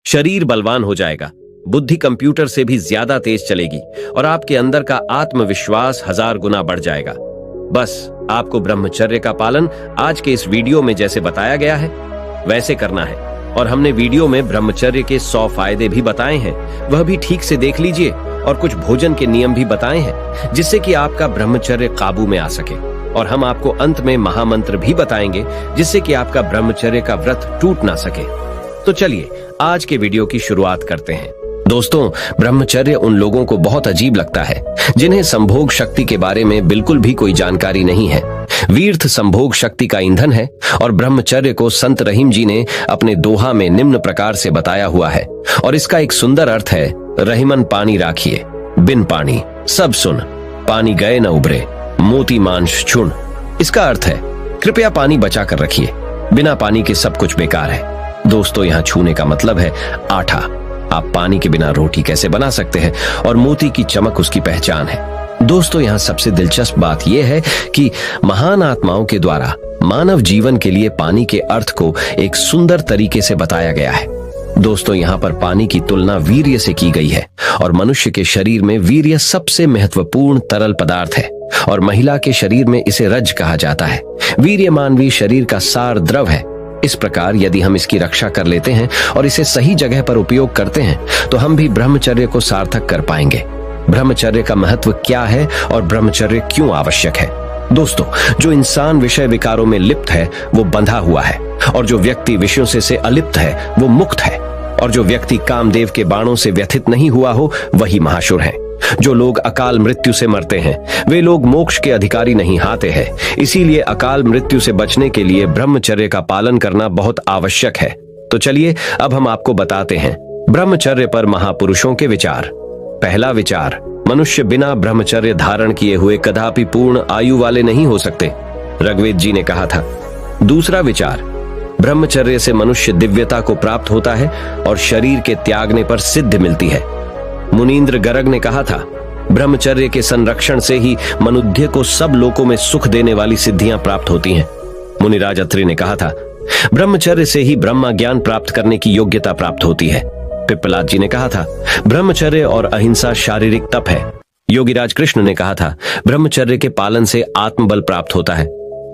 शरीर बलवान हो जाएगा, बुद्धि कंप्यूटर से भी ज्यादा तेज चलेगी और आपके अंदर का आत्मविश्वास 1000 गुना बढ़ जाएगा। बस आपको ब्रह्मचर्य का पालन आज के इस वीडियो में जैसे बताया गया है वैसे करना है। और हमने वीडियो में ब्रह्मचर्य के 100 फायदे भी बताए हैं, वह भी ठीक से देख लीजिए। और कुछ भोजन के नियम भी बताए हैं जिससे कि आपका ब्रह्मचर्य काबू में आ सके। और हम आपको अंत में महामंत्र भी बताएंगे जिससे कि आपका ब्रह्मचर्य का व्रत टूट ना सके। तो चलिए आज के वीडियो की शुरुआत करते हैं। दोस्तों, ब्रह्मचर्य उन लोगों को बहुत अजीब लगता है जिन्हें संभोग शक्ति के बारे में बिल्कुल भी कोई जानकारी नहीं है। वीर्थ संभोग शक्ति का ईंधन है और ब्रह्मचर्य को संत रहीम जी ने अपने दोहा में निम्न प्रकार से बताया हुआ है। और इसका एक सुंदर अर्थ है, रहीमन पानी राखिए, बिन पानी सब सुन, पानी गए न उबरे, मोती मांस चुन। इसका अर्थ है कृपया पानी बचा कर रखिए, बिना पानी के सब कुछ बेकार है। दोस्तों, यहाँ छूने का मतलब है आटा। आप पानी के बिना रोटी कैसे बना सकते हैं और मोती की चमक उसकी पहचान है। दोस्तों, यहाँ सबसे दिलचस्प बात यह है कि महान आत्माओं के द्वारा मानव जीवन के लिए पानी के अर्थ को एक सुंदर तरीके से बताया गया है। दोस्तों, यहाँ पर पानी की तुलना वीर्य से की गई है और मनुष्य के शरीर में वीर्य सबसे महत्वपूर्ण तरल पदार्थ है और महिला के शरीर में इसे रज कहा जाता है। वीर्य मानवीय शरीर का सार द्रव है। इस प्रकार यदि हम इसकी रक्षा कर लेते हैं और इसे सही जगह पर उपयोग करते हैं तो हम भी ब्रह्मचर्य को सार्थक कर पाएंगे। ब्रह्मचर्य का महत्व क्या है और ब्रह्मचर्य क्यों आवश्यक है? दोस्तों, जो इंसान विषय विकारों में लिप्त है वो बंधा हुआ है और जो व्यक्ति विषयों से अलिप्त है वो मुक्त है। और जो व्यक्ति कामदेव के बाणों से व्यथित नहीं हुआ हो वही महाशुर है। जो लोग अकाल मृत्यु से मरते हैं वे लोग मोक्ष के अधिकारी नहीं हाते हैं। इसीलिए अकाल मृत्यु से बचने के लिए ब्रह्मचर्य का पालन करना बहुत आवश्यक है। तो चलिए अब हम आपको बताते हैं ब्रह्मचर्य पर महापुरुषों के विचार। पहला विचार, मनुष्य बिना ब्रह्मचर्य धारण किए हुए कदापि पूर्ण आयु वाले नहीं हो सकते, ऋग्वेद जी ने कहा था। दूसरा विचार, ब्रह्मचर्य से मनुष्य दिव्यता को प्राप्त होता है और शरीर के त्यागने पर सिद्धि मिलती है। मुनीन्द्र गर्ग ने कहा था, ब्रह्मचर्य के संरक्षण से ही मनुष्य को सब लोकों में सुख देने वाली सिद्धियां प्राप्त होती हैं। मुनिराज अत्रि ने कहा था, ब्रह्मचर्य से ही ब्रह्म ज्ञान प्राप्त करने की योग्यता प्राप्त होती है। पिप्पलाद जी ने कहा था, ब्रह्मचर्य और अहिंसा शारीरिक तप है। योगीराज कृष्ण ने कहा था, ब्रह्मचर्य के पालन से आत्मबल प्राप्त होता है।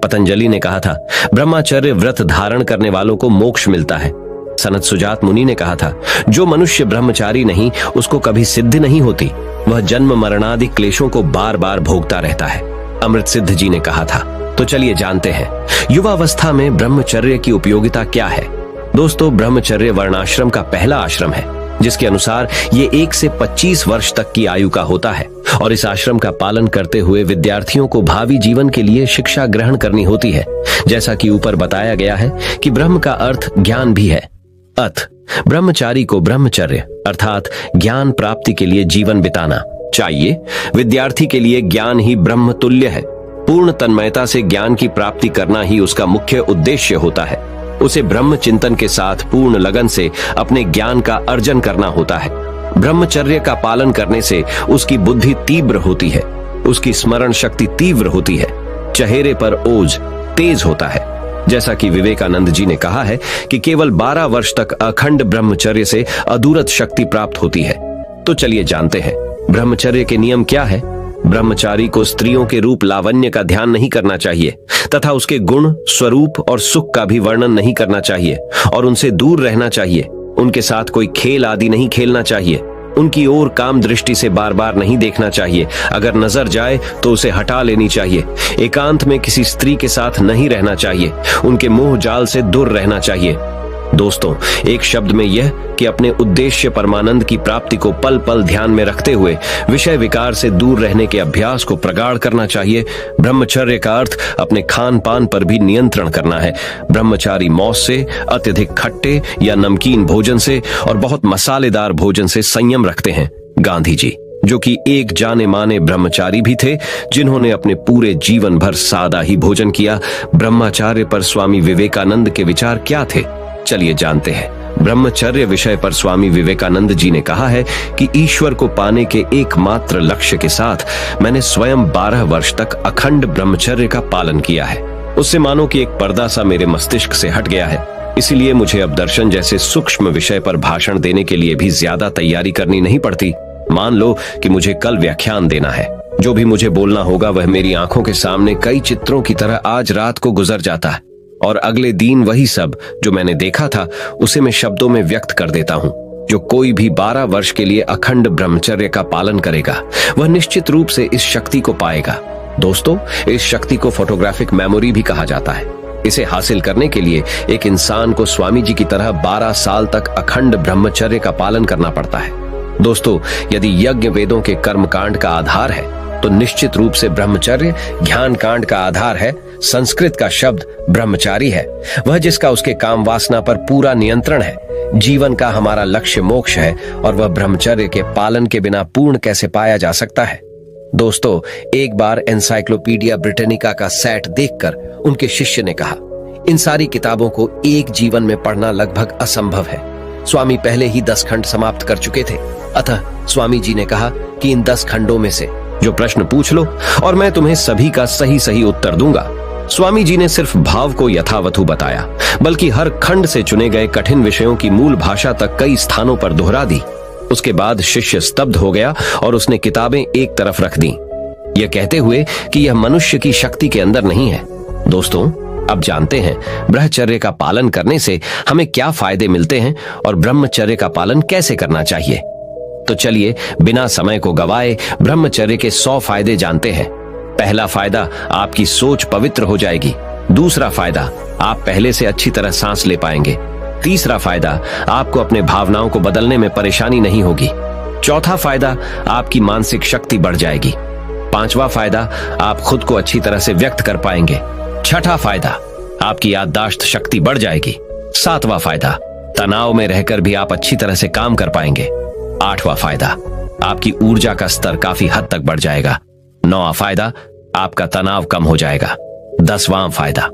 पतंजलि ने कहा था, ब्रह्मचर्य व्रत धारण करने वालों को मोक्ष मिलता है। सनत सुजात मुनि ने कहा था, जो मनुष्य ब्रह्मचारी नहीं उसको कभी सिद्धि नहीं होती, वह जन्म मरणादि क्लेशों को बार बार भोगता रहता है। अमृत सिद्ध जी ने कहा था। तो चलिए जानते हैं युवावस्था में ब्रह्मचर्य की उपयोगिता क्या है। दोस्तों, ब्रह्मचर्य वर्णाश्रम का पहला आश्रम है जिसके अनुसार ये 1 से 25 वर्ष तक की आयु का होता है और इस आश्रम का पालन करते हुए विद्यार्थियों को भावी जीवन के लिए शिक्षा ग्रहण करनी होती है। जैसा कि ऊपर बताया गया है कि ब्रह्म का अर्थ ज्ञान भी है। अत ब्रह्मचारी को ब्रह्मचर्य अर्थात ज्ञान प्राप्ति के लिए जीवन बिताना चाहिए। विद्यार्थी के लिए ज्ञान ही ब्रह्म तुल्य है। पूर्ण तन्मयता से ज्ञान की प्राप्ति करना ही उसका मुख्य उद्देश्य होता है। उसे ब्रह्म चिंतन के साथ पूर्ण लगन से अपने ज्ञान का अर्जन करना होता है। ब्रह्मचर्य का पालन करने से उसकी बुद्धि तीव्र होती है, उसकी स्मरण शक्ति तीव्र होती है, चेहरे पर ओज तेज होता है। जैसा कि विवेकानंद जी ने कहा है कि केवल 12 वर्ष तक अखंड ब्रह्मचर्य से अधूरत शक्ति प्राप्त होती है। तो चलिए जानते हैं ब्रह्मचर्य के नियम क्या है। ब्रह्मचारी को स्त्रियों के रूप लावण्य का ध्यान नहीं करना चाहिए तथा उसके गुण, स्वरूप और सुख का भी वर्णन नहीं करना चाहिए और उनसे दूर रहना चाहिए। उनके साथ कोई खेल आदि नहीं खेलना चाहिए। उनकी ओर काम दृष्टि से बार बार नहीं देखना चाहिए। अगर नजर जाए तो उसे हटा लेनी चाहिए। एकांत में किसी स्त्री के साथ नहीं रहना चाहिए। उनके मोह जाल से दूर रहना चाहिए। दोस्तों, एक शब्द में यह कि अपने उद्देश्य परमानंद की प्राप्ति को पल पल ध्यान में रखते हुए विषय विकार से दूर रहने के अभ्यास को प्रगाढ़ करना चाहिए। ब्रह्मचर्य का अर्थ अपने खान पान पर भी नियंत्रण करना है। ब्रह्मचारी मौस से, अत्यधिक खट्टे या नमकीन भोजन से और बहुत मसालेदार भोजन से संयम रखते हैं। गांधी जी, जो कि एक जाने माने ब्रह्मचारी भी थे, जिन्होंने अपने पूरे जीवन भर सादा ही भोजन किया। ब्रह्मचर्य पर स्वामी विवेकानंद के विचार क्या थे, चलिए जानते हैं। ब्रह्मचर्य विषय पर स्वामी विवेकानंद जी ने कहा है कि ईश्वर को पाने के एकमात्र लक्ष्य के साथ मैंने स्वयं 12 वर्ष तक अखंड ब्रह्मचर्य का पालन किया है। उससे मानो कि एक पर्दा सा मेरे मस्तिष्क से हट गया है। इसीलिए मुझे अब दर्शन जैसे सूक्ष्म विषय पर भाषण देने के लिए भी ज्यादा तैयारी करनी नहीं पड़ती। मान लो कि मुझे कल व्याख्यान देना है, जो भी मुझे बोलना होगा वह मेरी आंखों के सामने कई चित्रों की तरह आज रात को गुजर जाता है, और अगले दिन वही सब जो मैंने देखा था उसे मैं शब्दों में व्यक्त कर देता हूँ। जो कोई भी 12 वर्ष के लिए अखंड ब्रह्मचर्य का पालन करेगा वह निश्चित रूप से इस शक्ति को पाएगा। दोस्तों, इस शक्ति को फोटोग्राफिक मेमोरी भी कहा जाता है। इसे हासिल करने के लिए एक इंसान को स्वामी जी की तरह 12 साल तक अखंड ब्रह्मचर्य का पालन करना पड़ता है। दोस्तों, यदि यज्ञ वेदों के कर्मकांड का आधार है तो निश्चित रूप से ब्रह्मचर्य ज्ञान कांड का आधार है। संस्कृत का शब्द ब्रह्मचारी है, वह जिसका उसके काम वासना पर पूरा नियंत्रण है। जीवन का हमारा लक्ष्य मोक्ष है और वह ब्रह्मचर्य के पालन के बिना पूर्ण कैसे पाया जा सकता है। दोस्तों, एक बार एनसाइक्लोपीडिया ब्रिटानिका का सेट देखकर उनके शिष्य ने कहा, इन सारी किताबों को एक जीवन में पढ़ना लगभग असंभव है। स्वामी पहले ही 10 खंड समाप्त कर चुके थे। अतः स्वामी जी ने कहा कि इन 10 खंडों में से जो प्रश्न पूछ लो और मैं तुम्हें सभी का सही सही उत्तर दूंगा। स्वामी जी ने सिर्फ भाव को यथावथु बताया, बल्कि हर खंड से चुने गए कठिन विषयों की मूल भाषा तक कई स्थानों पर दोहरा दी। उसके बाद शिष्य स्तब्ध हो गया और उसने किताबें एक तरफ रख दी, यह कहते हुए कि यह मनुष्य की शक्ति के अंदर नहीं है। दोस्तों, अब जानते हैं ब्रह्मचर्य का पालन करने से हमें क्या फायदे मिलते हैं और ब्रह्मचर्य का पालन कैसे करना चाहिए। तो चलिए बिना समय को गवाए ब्रह्मचर्य के 100 फायदे जानते हैं। पहला फायदा, आपकी सोच पवित्र हो जाएगी। दूसरा फायदा, आप पहले से अच्छी तरह सांस ले पाएंगे। तीसरा फायदा, आपको अपने भावनाओं को बदलने में परेशानी नहीं होगी। चौथा फायदा, आपकी मानसिक शक्ति बढ़ जाएगी। पांचवा फायदा, आप खुद को अच्छी तरह से व्यक्त कर पाएंगे। छठा फायदा, आपकी याददाश्त शक्ति बढ़ जाएगी। सातवां फायदा, तनाव में रहकर भी आप अच्छी तरह से काम कर पाएंगे। आठवां फायदा, आपकी ऊर्जा का स्तर काफी हद तक बढ़ जाएगा। 9वां फायदा, आपका तनाव कम हो जाएगा। 10वां फायदा,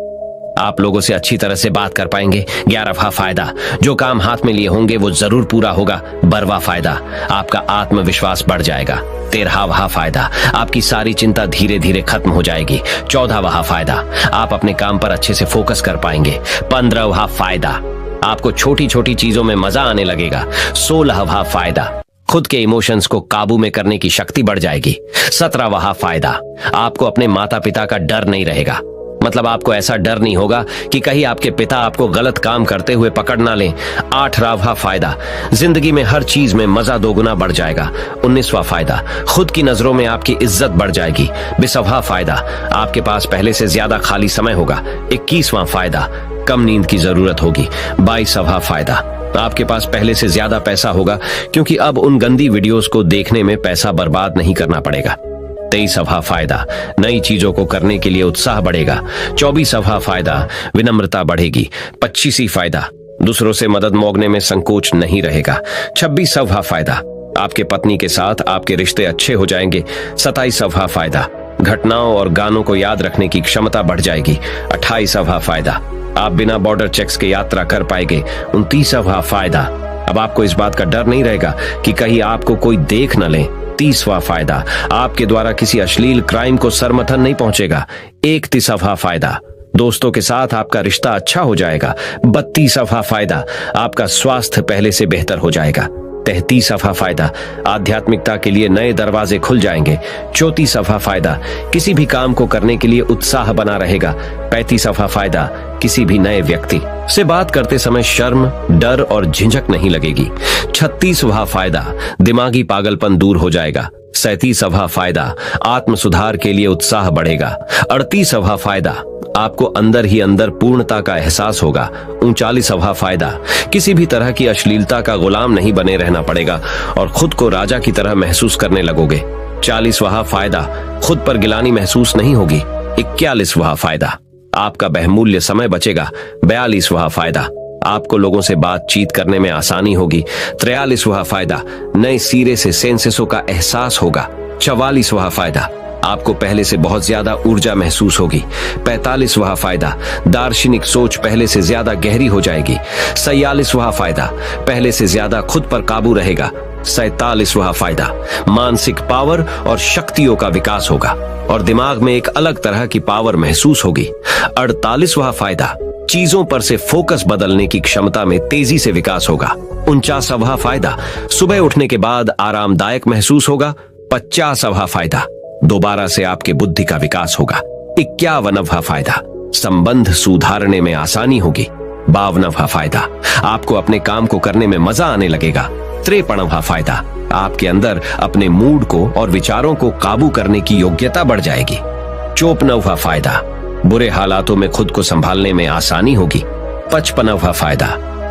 आप लोगों से अच्छी तरह से बात कर पाएंगे। 11वां फायदा, जो काम हाथ में लिए होंगे वो जरूर पूरा होगा। 12वां फायदा, आपका आत्मविश्वास बढ़ जाएगा। 13वां फायदा, आपकी सारी चिंता धीरे धीरे खत्म हो जाएगी। 14वां फायदा, आप अपने काम पर अच्छे से फोकस कर पाएंगे। 15वां फायदा, आपको छोटी छोटी चीजों में मजा आने लगेगा। 16वां फायदा, खुद के इमोशंस को काबू में करने की शक्ति बढ़ जाएगी। 17वां फायदा, आपको अपने माता पिता का डर नहीं रहेगा। मतलब आपको ऐसा डर नहीं होगा कि कहीं आपके पिता आपको गलत काम करते हुए पकड़ ना लें। 18वां फायदा, जिंदगी में हर चीज में मजा दोगुना बढ़ जाएगा। 19वां फायदा, खुद की नजरों में आपकी इज्जत बढ़ जाएगी। 20वां फायदा, आपके पास पहले से ज्यादा खाली समय होगा। 21वां फायदा, कम नींद की जरूरत होगी। 22वां फायदा, आपके पास पहले से ज्यादा पैसा होगा क्योंकि अब उन गंदी वीडियोस को देखने में पैसा बर्बाद नहीं करना पड़ेगा। 23वां फायदा, नई चीजों को करने के लिए उत्साह बढ़ेगा। 24वां फायदा, विनम्रता बढ़ेगी। 25वां फायदा, दूसरों से मदद मांगने में संकोच नहीं रहेगा। 26वां फायदा, आपके पत्नी के साथ आपके रिश्ते अच्छे हो जाएंगे। 27वां फायदा, घटनाओं और गानों को याद रखने की क्षमता बढ़ जाएगी। 28वां फायदा, आप बिना बॉर्डर चेक्स के यात्रा कर पाएंगे। 29वां फायदा, अब आपको इस बात का डर नहीं रहेगा कि कहीं आपको कोई देख न ले। 30वां फायदा, आपके द्वारा किसी अश्लील क्राइम को सरमथन नहीं पहुंचेगा। 31वां फायदा, दोस्तों के साथ आपका रिश्ता अच्छा हो जाएगा। 32वां फायदा, आपका स्वास्थ्य पहले से बेहतर हो जाएगा। 33वां फायदा, आध्यात्मिकता के लिए नए दरवाजे खुल जाएंगे। 34वां फायदा, किसी भी काम को करने के लिए उत्साह बना रहेगा। 35वां फायदा, किसी भी नए व्यक्ति से बात करते समय शर्म, डर और झिझक नहीं लगेगी। 36वां फायदा, दिमागी पागलपन दूर हो जाएगा। 37वां फायदा, आत्म सुधार के लिए उत्साह बढ़ेगा। 38वां फायदा, आपको अंदर ही अंदर पूर्णता का एहसास होगा। 39वां फायदा, किसी भी तरह की अश्लीलता का गुलाम नहीं बने रहना पड़ेगा और खुद को राजा की तरह महसूस करने लगोगे। 40वां फायदा, खुद पर गिलानी महसूस नहीं होगी। 41वां फायदा, आपका बहुमूल्य समय बचेगा। 42वां फायदा, आपको लोगों से बातचीत करने में आसानी होगी। 43वां फायदा, नए सिरे से सेंसेसों का एहसास होगा। 44वां फायदा, आपको पहले से बहुत ज्यादा ऊर्जा महसूस होगी। 45वां फायदा, दार्शनिक सोच पहले से ज्यादा गहरी हो जाएगी। 46वां फायदा, पहले से ज्यादा खुद पर काबू रहेगा। 47वां फायदा, मानसिक पावर और शक्तियों का विकास होगा और दिमाग में एक अलग तरह की पावर महसूस होगी। 48वां फायदा, चीजों पर से फोकस बदलने की क्षमता में तेजी से विकास होगा। 49वां फायदा, सुबह उठने के बाद आरामदायक महसूस होगा। 50वां फायदा, दोबारा से आपके बुद्धि का विकास होगा। 51वां फायदा, संबंध सुधारने में आसानी होगी। 52वां फायदा, आपको अपने काम को करने में मजा आने लगेगा। 53वां फायदा, आपके अंदर अपने मूड को और विचारों को काबू करने की योग्यता बढ़ जाएगी। 54वां फायदा, बुरे हालातों में खुद को संभालने में आसानी होगी। 55वां फायदा,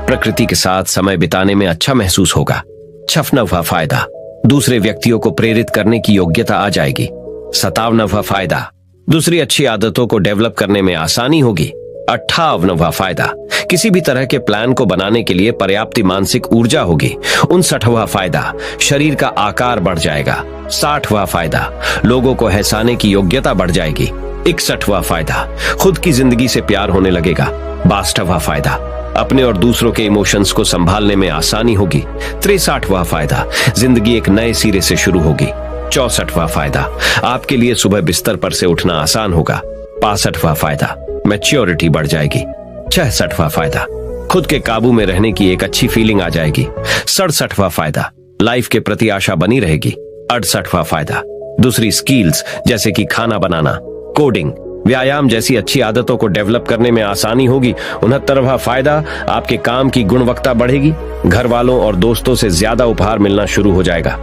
प्रकृति के साथ समय बिताने में अच्छा महसूस होगा। 56वां फायदा, दूसरे व्यक्तियों को प्रेरित करने की योग्यता आ जाएगी। 57वां फायदा, दूसरी अच्छी आदतों को डेवलप करने में आसानी होगी। 58वां फायदा, किसी भी तरह के प्लान को बनाने के लिए पर्याप्त मानसिक ऊर्जा होगी। 59वां फायदा, शरीर का आकार बढ़ जाएगा। 60वां फायदा, लोगों को हंसाने की योग्यता बढ़ जाएगी। 61वां फायदा, खुद की जिंदगी से प्यार होने लगेगा। 62वां फायदा, अपने और दूसरों के इमोशंस को संभालने में आसानी होगी। 63वां फायदा, जिंदगी एक नए सिरे से शुरू होगी। 64वां फायदा, आपके लिए सुबह बिस्तर पर से उठना आसान होगा। 65वां फायदा, मैच्योरिटी बढ़ जाएगी। 66वां फायदा, खुद के काबू में रहने की एक अच्छी फीलिंग आ जाएगी। 67वां फायदा, लाइफ के प्रति आशा बनी रहेगी। 68वां फायदा, दूसरी स्किल्स जैसे कि खाना बनाना, कोडिंग, व्यायाम जैसी अच्छी आदतों को डेवलप करने में आसानी होगी। 69वां फायदा, आपके काम की गुणवत्ता बढ़ेगी। घर वालों और दोस्तों से ज्यादा उपहार मिलना शुरू हो जाएगा।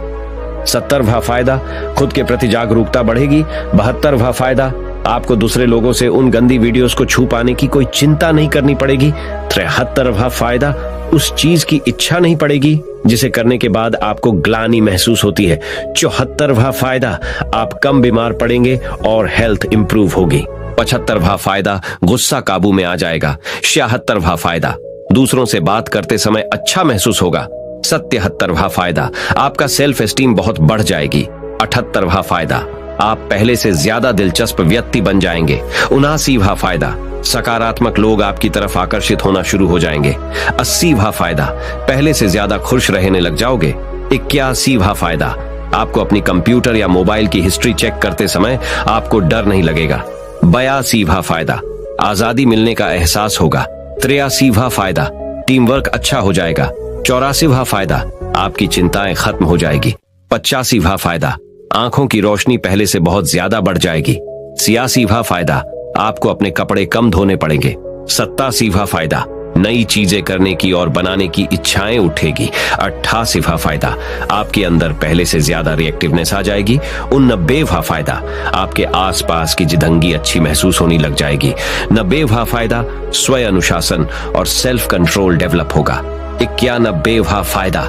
70वां फायदा, खुद के प्रति जागरूकता बढ़ेगी। 72वां फायदा, आपको दूसरे लोगों से उन गंदी वीडियोस को छू पाने की कोई चिंता नहीं करनी पड़ेगी। 73वां फायदा, उस चीज की इच्छा नहीं पड़ेगी जिसे करने के बाद आपको ग्लानि महसूस होती है। 74वां फायदा, आप कम बीमार पड़ेंगे और हेल्थ इंप्रूव होगी। 75वां फायदा, गुस्सा काबू में आ जाएगा। 76वां फायदा, दूसरों से बात करते समय अच्छा महसूस होगा। 77वां फायदा, आपका सेल्फ एस्टीम बहुत बढ़ जाएगी। 78वां फायदा, आप पहले से ज्यादा दिलचस्प व्यक्ति बन जाएंगे। 79वां फायदा, सकारात्मक लोग आपकी तरफ आकर्षित होना शुरू हो जाएंगे। 80वां फायदा, पहले से ज्यादा खुश रहने लग जाओगे। 81वां फायदा, आपको अपनी कंप्यूटर या मोबाइल की हिस्ट्री चेक करते समय आपको डर नहीं लगेगा। 82वां फायदा, आजादी मिलने का एहसास होगा। 83वां फायदा, टीम वर्क अच्छा हो जाएगा। 84वां फायदा, आपकी चिंताएं खत्म हो जाएगी। 85वां फायदा, आंखों की रोशनी पहले से बहुत ज्यादा बढ़ जाएगी। 86वां फायदा, आपको अपने कपड़े कम धोने पड़ेंगे। 87वां फायदा, नई चीजें करने की और बनाने की इच्छाएं उठेगी। 88वां फायदा, आपके अंदर पहले से ज्यादा रिएक्टिवनेस आ जाएगी। 89वां फायदा, आपके आसपास की जिदंगी अच्छी महसूस होने लग जाएगी। 90वां फायदा, स्वयं अनुशासन और सेल्फ कंट्रोल डेवलप होगा। 91वां फायदा,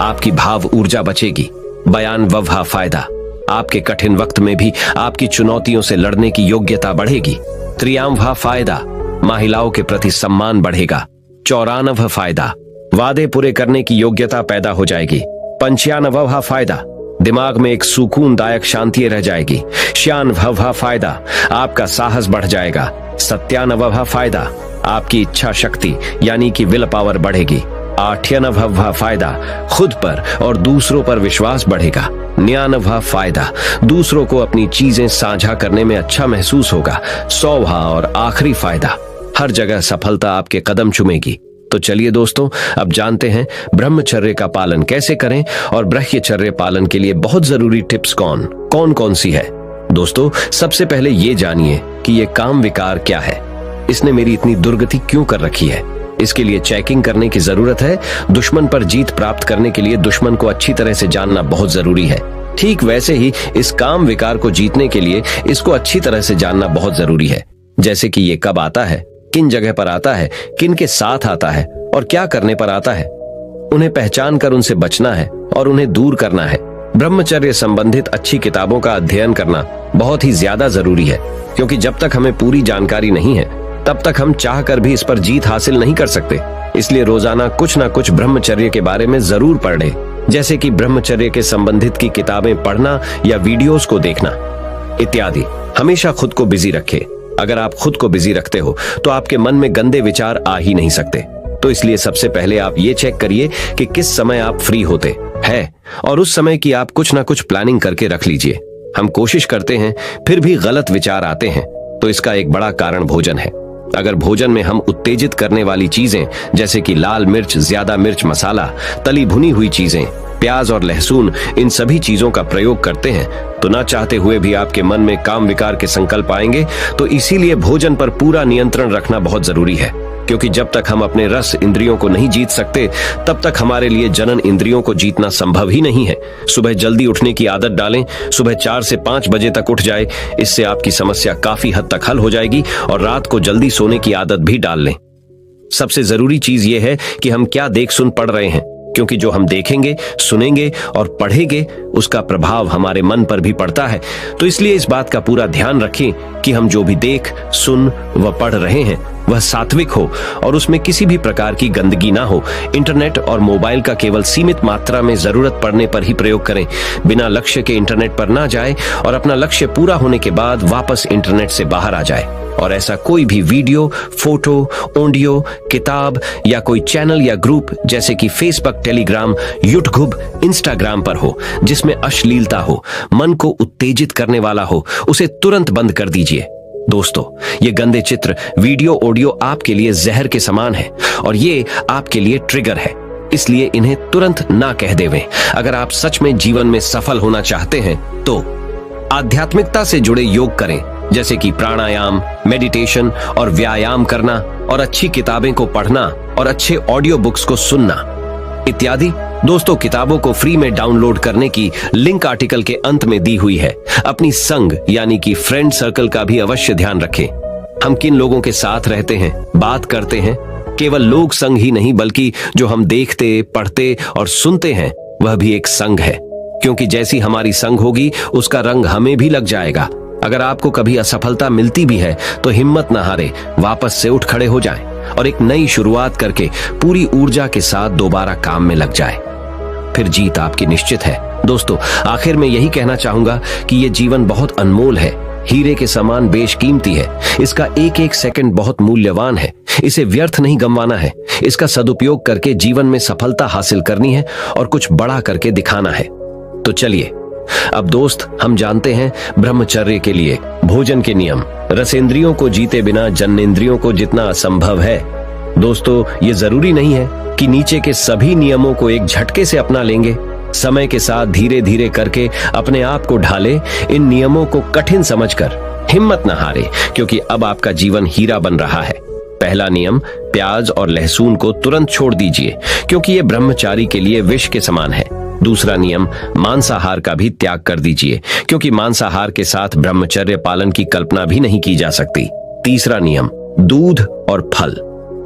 आपकी भाव ऊर्जा बचेगी। 92वां फायदा, आपके कठिन वक्त में भी आपकी चुनौतियों से लड़ने की योग्यता बढ़ेगी। 93वां फायदा, महिलाओं के प्रति सम्मान बढ़ेगा। 94वां फायदा, वादे पूरे करने की योग्यता पैदा हो जाएगी। 95वां फायदा, दिमाग में एक सुकूनदायक शांति रह जाएगी। 96वां फायदा, आपका साहस बढ़ जाएगा। 97वां फायदा, आपकी इच्छा शक्ति यानी कि विल पावर बढ़ेगी। 98वां फायदा, खुद पर और दूसरों पर विश्वास बढ़ेगा। 99वां फायदा, दूसरों को अपनी चीजें साझा करने में अच्छा महसूस होगा। 100वां और आखिरी फायदा, हर जगह सफलता आपके कदम चूमेगी। तो चलिए दोस्तों, अब जानते हैं ब्रह्मचर्य का पालन कैसे करें और ब्रह्मचर्य पालन के लिए बहुत जरूरी टिप्स कौन कौन सी है। दोस्तों, सबसे पहले ये जानिए कि ये काम विकार क्या है, इसने मेरी इतनी दुर्गति क्यों कर रखी है। इसके लिए चेकिंग करने की जरूरत है। दुश्मन पर जीत प्राप्त करने के लिए दुश्मन को अच्छी तरह से जानना बहुत जरूरी है। ठीक वैसे ही इस काम विकार को जीतने के लिए इसको अच्छी तरह से जानना बहुत जरूरी है। जैसे कि ये कब आता है, किन जगह पर आता है, किन के साथ आता है और क्या करने पर आता है। उन्हें पहचान कर उनसे बचना है और उन्हें दूर करना है। ब्रह्मचर्य संबंधित अच्छी किताबों का अध्ययन करना बहुत ही ज्यादा जरूरी है, क्योंकि जब तक हमें पूरी जानकारी नहीं है तब तक हम चाह कर भी इस पर जीत हासिल नहीं कर सकते। इसलिए रोजाना कुछ ना कुछ ब्रह्मचर्य के बारे में जरूर पढ़ें, जैसे कि ब्रह्मचर्य के संबंधित की किताबें पढ़ना या वीडियोस को देखना इत्यादि। हमेशा खुद को बिजी रखें। अगर आप खुद को बिजी रखते हो तो आपके मन में गंदे विचार आ ही नहीं सकते। तो इसलिए सबसे पहले आप ये चेक करिए कि किस समय आप फ्री होते है और उस समय की आप कुछ ना कुछ प्लानिंग करके रख लीजिए। हम कोशिश करते हैं फिर भी गलत विचार आते हैं, तो इसका एक बड़ा कारण भोजन है। अगर भोजन में हम उत्तेजित करने वाली चीजें जैसे कि लाल मिर्च, ज्यादा मिर्च मसाला, तली भुनी हुई चीजें, प्याज और लहसुन, इन सभी चीजों का प्रयोग करते हैं तो ना चाहते हुए भी आपके मन में काम विकार के संकल्प आएंगे। तो इसीलिए भोजन पर पूरा नियंत्रण रखना बहुत जरूरी है, क्योंकि जब तक हम अपने रस इंद्रियों को नहीं जीत सकते तब तक हमारे लिए जनन इंद्रियों को जीतना संभव ही नहीं है। सुबह जल्दी उठने की आदत डालें, सुबह 4 से 5 बजे तक उठ जाए, इससे आपकी समस्या काफी हद तक हल हो जाएगी। और रात को जल्दी सोने की आदत भी डाल लें। सबसे जरूरी चीज यह है कि हम क्या देख सुन पढ़ रहे हैं, क्योंकि जो हम देखेंगे, सुनेंगे और पढ़ेंगे उसका प्रभाव हमारे मन पर भी पड़ता है। तो इसलिए इस बात का पूरा ध्यान रखें कि हम जो भी देख, सुन व पढ़ रहे हैं वह सात्विक हो और उसमें किसी भी प्रकार की गंदगी ना हो। इंटरनेट और मोबाइल का केवल सीमित मात्रा में जरूरत पड़ने पर ही प्रयोग करें। बिना लक्ष्य के इंटरनेट पर ना जाए और अपना लक्ष्य पूरा होने के बाद वापस इंटरनेट से बाहर आ जाए। और ऐसा कोई भी वीडियो, फोटो, ऑडियो, किताब या कोई चैनल या ग्रुप जैसे कि फेसबुक, टेलीग्राम, यूट्यूब, इंस्टाग्राम पर हो जिसमें अश्लीलता हो, मन को उत्तेजित करने वाला हो, उसे तुरंत बंद कर दीजिए। दोस्तों, ये गंदे चित्र, वीडियो, ऑडियो आपके लिए जहर के समान है और ये आपके लिए ट्रिगर है, इसलिए इन्हें तुरंत ना कह देवें। अगर आप सच में जीवन में सफल होना चाहते हैं तो आध्यात्मिकता से जुड़े योग करें, जैसे कि प्राणायाम, मेडिटेशन और व्यायाम करना, और अच्छी किताबें को पढ़ना और अच्छे ऑडियो बुक्स को सुनना इत्यादि। दोस्तों, किताबों को फ्री में डाउनलोड करने की लिंक आर्टिकल के अंत में दी हुई है। अपनी संग यानी कि फ्रेंड सर्कल का भी अवश्य ध्यान रखें। हम किन लोगों के साथ रहते हैं, बात करते हैं, केवल लोग संग ही नहीं बल्कि जो हम देखते, पढ़ते और सुनते हैं वह भी एक संग है, क्योंकि जैसी हमारी संग होगी उसका रंग हमें भी लग जाएगा। अगर आपको कभी असफलता मिलती भी है तो हिम्मत न हारे, वापस से उठ खड़े हो जाएं और एक नई शुरुआत करके पूरी ऊर्जा के साथ दोबारा काम में लग जाएं। फिर जीत आपकी निश्चित है। दोस्तों, आखिर में यही कहना चाहूंगा कि ये जीवन बहुत अनमोल है, हीरे के समान बेशकीमती है। इसका एक एक सेकंड बहुत मूल्यवान है, इसे व्यर्थ नहीं गंवाना है। इसका सदुपयोग करके जीवन में सफलता हासिल करनी है और कुछ बड़ा करके दिखाना है। तो चलिए, अब दोस्त, हम जानते हैं ब्रह्मचर्य के लिए भोजन के नियम। रसेंद्रियों को जीते बिना जन्नेंद्रियों को जितना असंभव है। दोस्तों, ये जरूरी नहीं है कि नीचे के सभी नियमों को एक झटके से अपना लेंगे। समय के साथ धीरे धीरे करके अपने आप को ढाले। इन नियमों को कठिन समझकर हिम्मत न हारे, क्योंकि अब आपका जीवन हीरा बन रहा है। पहला नियम, प्याज और लहसुन को तुरंत छोड़ दीजिए, क्योंकि ये ब्रह्मचारी के लिए विष के समान है। दूसरा नियम, मांसाहार का भी त्याग कर दीजिए, क्योंकि मांसाहार के साथ ब्रह्मचर्य पालन की कल्पना भी नहीं की जा सकती। तीसरा नियम, दूध और फल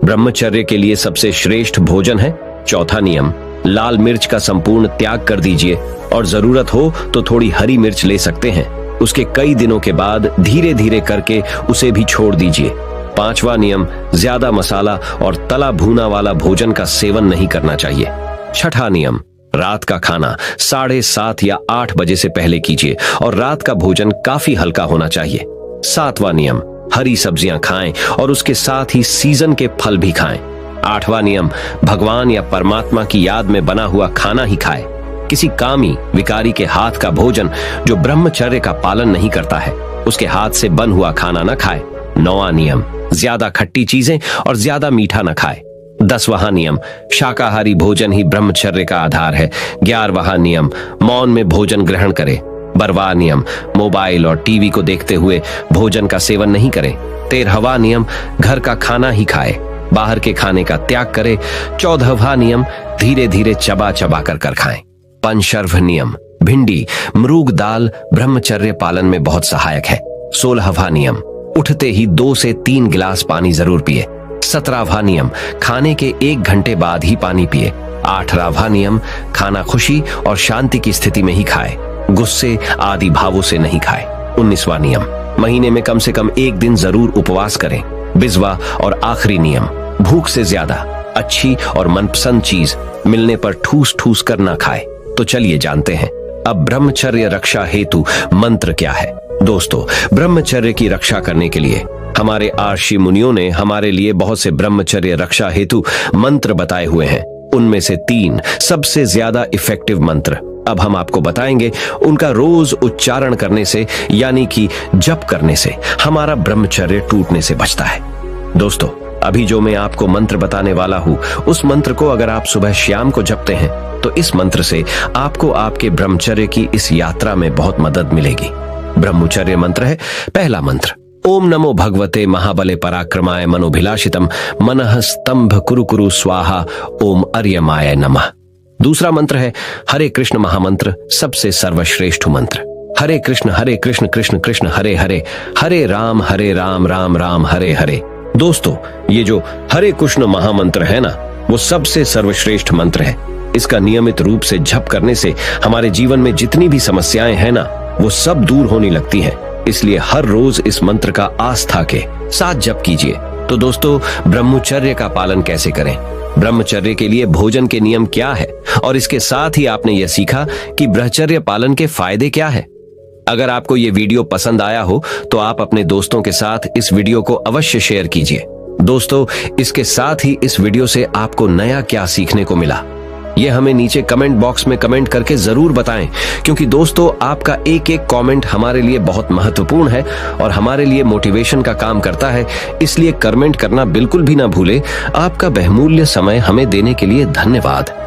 ब्रह्मचर्य के लिए सबसे श्रेष्ठ भोजन है। चौथा नियम, लाल मिर्च का संपूर्ण त्याग कर दीजिए और जरूरत हो तो थोड़ी हरी मिर्च ले सकते हैं। उसके कई दिनों के बाद धीरे धीरे करके उसे भी छोड़ दीजिए। पांचवा नियम, ज्यादा मसाला और तला भुना वाला भोजन का सेवन नहीं करना चाहिए। छठा नियम, रात का खाना 7:30 या 8 बजे से पहले कीजिए और रात का भोजन काफी हल्का होना चाहिए। सातवां नियम, हरी सब्जियां खाएं और उसके साथ ही सीजन के फल भी खाएं। आठवां नियम, भगवान या परमात्मा की याद में बना हुआ खाना ही खाएं। किसी कामी विकारी के हाथ का भोजन जो ब्रह्मचर्य का पालन नहीं करता है, उसके हाथ से बन हुआ खाना न खाए। नौवां नियम, ज्यादा खट्टी चीजें और ज्यादा मीठा न खाए। 10वां नियम, शाकाहारी भोजन ही ब्रह्मचर्य का आधार है। 11वां नियम, मौन में भोजन ग्रहण करें। 12वां नियम, मोबाइल और टीवी को देखते हुए भोजन का सेवन नहीं करें। 13वां नियम, घर का खाना ही खाए, बाहर के खाने का त्याग करें। 14वां नियम, धीरे धीरे चबा चबा कर खाएं। 15वां नियम, भिंडी, मूंग दाल ब्रह्मचर्य पालन में बहुत सहायक है। 16वां नियम, उठते ही 2 से 3 गिलास पानी जरूर पिए। 17वां नियम, खाने के 1 घंटे बाद ही पानी पिए। 18वां नियम, खाना खुशी और शांति की स्थिति में ही खाए, गुस्से आदि भावों से नहीं खाए। 19वां नियम, महीने में कम से कम 1 दिन जरूर उपवास करें। 20वां और आखिरी नियम, भूख से ज्यादा अच्छी और मनपसंद चीज मिलने पर ठूस ठूस कर ना खाए। तो चलिए जानते हैं अब ब्रह्मचर्य रक्षा हेतु मंत्र क्या है। दोस्तों, ब्रह्मचर्य की रक्षा करने के लिए हमारे ऋषि मुनियों ने हमारे लिए बहुत से ब्रह्मचर्य रक्षा हेतु मंत्र बताए हुए हैं। उनमें से 3 सबसे ज्यादा इफेक्टिव मंत्र अब हम आपको बताएंगे। उनका रोज उच्चारण करने से यानी कि जप करने से हमारा ब्रह्मचर्य टूटने से बचता है। दोस्तों, अभी जो मैं आपको मंत्र बताने वाला हूं, उस मंत्र को अगर आप सुबह शाम को जपते हैं तो इस मंत्र से आपको आपके ब्रह्मचर्य की इस यात्रा में बहुत मदद मिलेगी। ब्रह्मचर्य मंत्र है पहला मंत्र, ओम नमो भगवते महाबले पराक्रमाय मनोभिलाषितम मनः स्तंभ कुरु कुरु स्वाहा ओम अर्यमाय नमः। दूसरा मंत्र है हरे कृष्ण महामंत्र, सबसे सर्वश्रेष्ठ मंत्र, हरे कृष्ण कृष्ण कृष्ण हरे हरे, हरे राम राम राम हरे हरे। दोस्तों, ये जो हरे कृष्ण महामंत्र है ना, वो सबसे सर्वश्रेष्ठ मंत्र है। इसका नियमित रूप से जप करने से हमारे जीवन में जितनी भी समस्याएं हैं ना, वो सब दूर होने लगती हैं। इसलिए हर रोज इस मंत्र का आस्था के साथ जप कीजिए। तो दोस्तों, ब्रह्मचर्य का पालन कैसे करें, ब्रह्मचर्य के लिए भोजन के नियम क्या है, और इसके साथ ही आपने यह सीखा कि ब्रह्मचर्य पालन के फायदे क्या है। अगर आपको ये वीडियो पसंद आया हो तो आप अपने दोस्तों के साथ इस वीडियो को अवश्य शेयर कीजिए। दोस्तों, इसके साथ ही इस वीडियो से आपको नया क्या सीखने को मिला, ये हमें नीचे कमेंट बॉक्स में कमेंट करके जरूर बताएं, क्योंकि दोस्तों आपका एक एक कमेंट हमारे लिए बहुत महत्वपूर्ण है और हमारे लिए मोटिवेशन का काम करता है। इसलिए कमेंट करना बिल्कुल भी ना भूले। आपका बहुमूल्य समय हमें देने के लिए धन्यवाद।